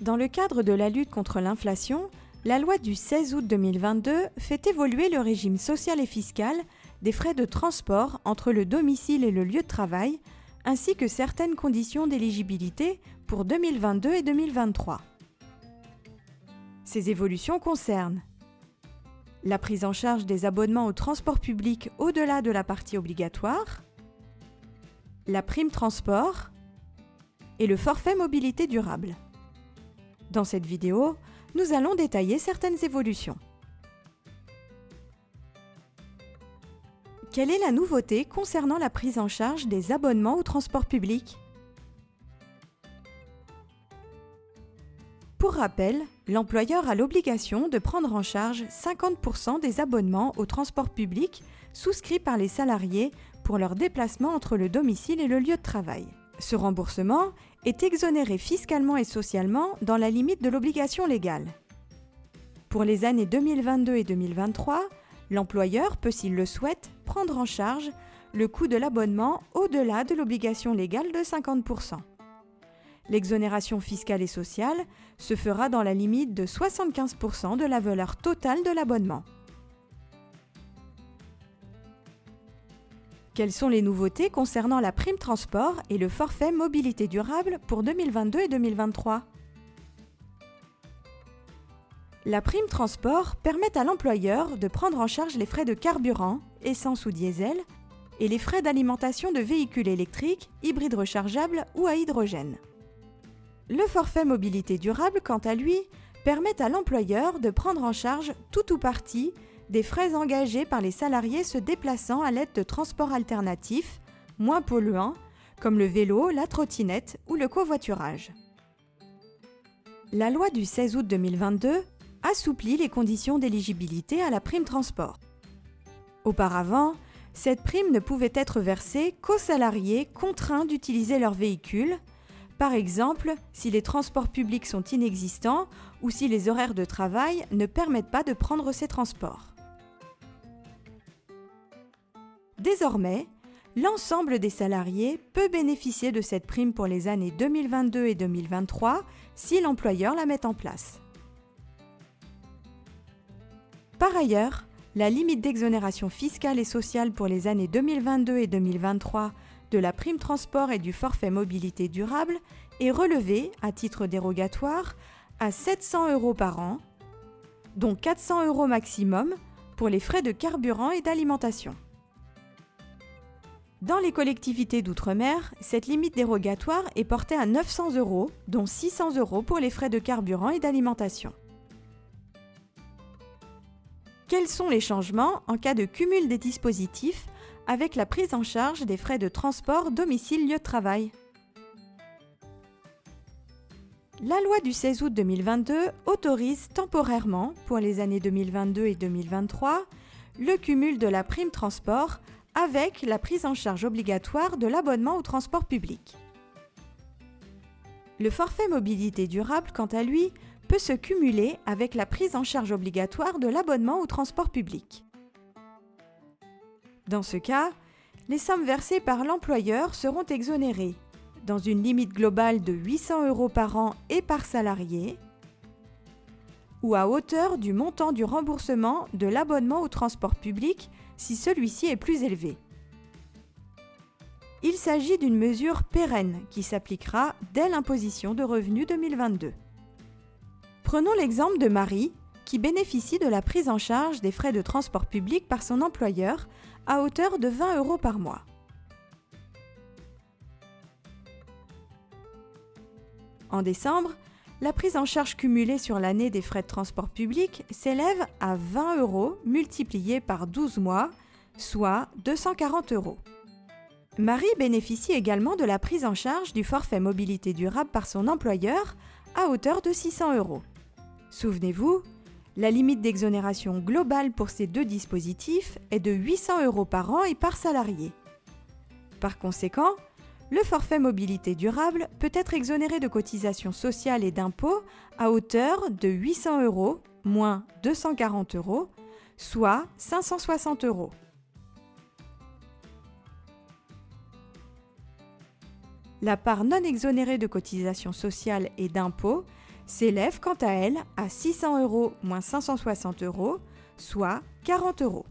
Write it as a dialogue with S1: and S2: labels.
S1: Dans le cadre de la lutte contre l'inflation, la loi du 16 août 2022 fait évoluer le régime social et fiscal des frais de transport entre le domicile et le lieu de travail, ainsi que certaines conditions d'éligibilité pour 2022 et 2023. Ces évolutions concernent la prise en charge des abonnements au transport public au-delà de la partie obligatoire, la prime transport et le forfait mobilité durable. Dans cette vidéo, nous allons détailler certaines évolutions. Quelle est la nouveauté concernant la prise en charge des abonnements au transport public ? Pour rappel, l'employeur a l'obligation de prendre en charge 50% des abonnements au transport public souscrits par les salariés pour leur déplacement entre le domicile et le lieu de travail. Ce remboursement est exonéré fiscalement et socialement dans la limite de l'obligation légale. Pour les années 2022 et 2023, l'employeur peut, s'il le souhaite, prendre en charge le coût de l'abonnement au-delà de l'obligation légale de 50%. L'exonération fiscale et sociale se fera dans la limite de 75% de la valeur totale de l'abonnement. Quelles sont les nouveautés concernant la prime transport et le forfait mobilité durable pour 2022 et 2023 ? La prime transport permet à l'employeur de prendre en charge les frais de carburant, essence ou diesel, et les frais d'alimentation de véhicules électriques, hybrides rechargeables ou à hydrogène. Le forfait mobilité durable, quant à lui, permet à l'employeur de prendre en charge tout ou partie des frais engagés par les salariés se déplaçant à l'aide de transports alternatifs, moins polluants, comme le vélo, la trottinette ou le covoiturage. La loi du 16 août 2022 assouplit les conditions d'éligibilité à la prime transport. Auparavant, cette prime ne pouvait être versée qu'aux salariés contraints d'utiliser leur véhicule, par exemple si les transports publics sont inexistants ou si les horaires de travail ne permettent pas de prendre ces transports. Désormais, l'ensemble des salariés peut bénéficier de cette prime pour les années 2022 et 2023 si l'employeur la met en place. Par ailleurs, la limite d'exonération fiscale et sociale pour les années 2022 et 2023 de la prime transport et du forfait mobilité durable est relevée à titre dérogatoire à 700 € par an, dont 400 € maximum pour les frais de carburant et d'alimentation. Dans les collectivités d'outre-mer, cette limite dérogatoire est portée à 900 €, dont 600 € pour les frais de carburant et d'alimentation. Quels sont les changements en cas de cumul des dispositifs avec la prise en charge des frais de transport domicile-lieu de travail ? La loi du 16 août 2022 autorise temporairement, pour les années 2022 et 2023, le cumul de la prime transport avec la prise en charge obligatoire de l'abonnement au transport public. Le forfait mobilité durable, quant à lui, peut se cumuler avec la prise en charge obligatoire de l'abonnement au transport public. Dans ce cas, les sommes versées par l'employeur seront exonérées, dans une limite globale de 800 € par an et par salarié, ou à hauteur du montant du remboursement de l'abonnement au transport public si celui-ci est plus élevé. Il s'agit d'une mesure pérenne qui s'appliquera dès l'imposition de revenus 2022. Prenons l'exemple de Marie, qui bénéficie de la prise en charge des frais de transport public par son employeur à hauteur de 20 € par mois. En décembre, la prise en charge cumulée sur l'année des frais de transport public s'élève à 20 € multiplié par 12 mois, soit 240 €. Marie bénéficie également de la prise en charge du forfait mobilité durable par son employeur à hauteur de 600 €. Souvenez-vous, la limite d'exonération globale pour ces deux dispositifs est de 800 € par an et par salarié. Par conséquent, le forfait mobilité durable peut être exonéré de cotisations sociales et d'impôts à hauteur de 800 € moins 240 €, soit 560 €. La part non exonérée de cotisations sociales et d'impôts s'élève quant à elle à 600 € moins 560 €, soit 40 €.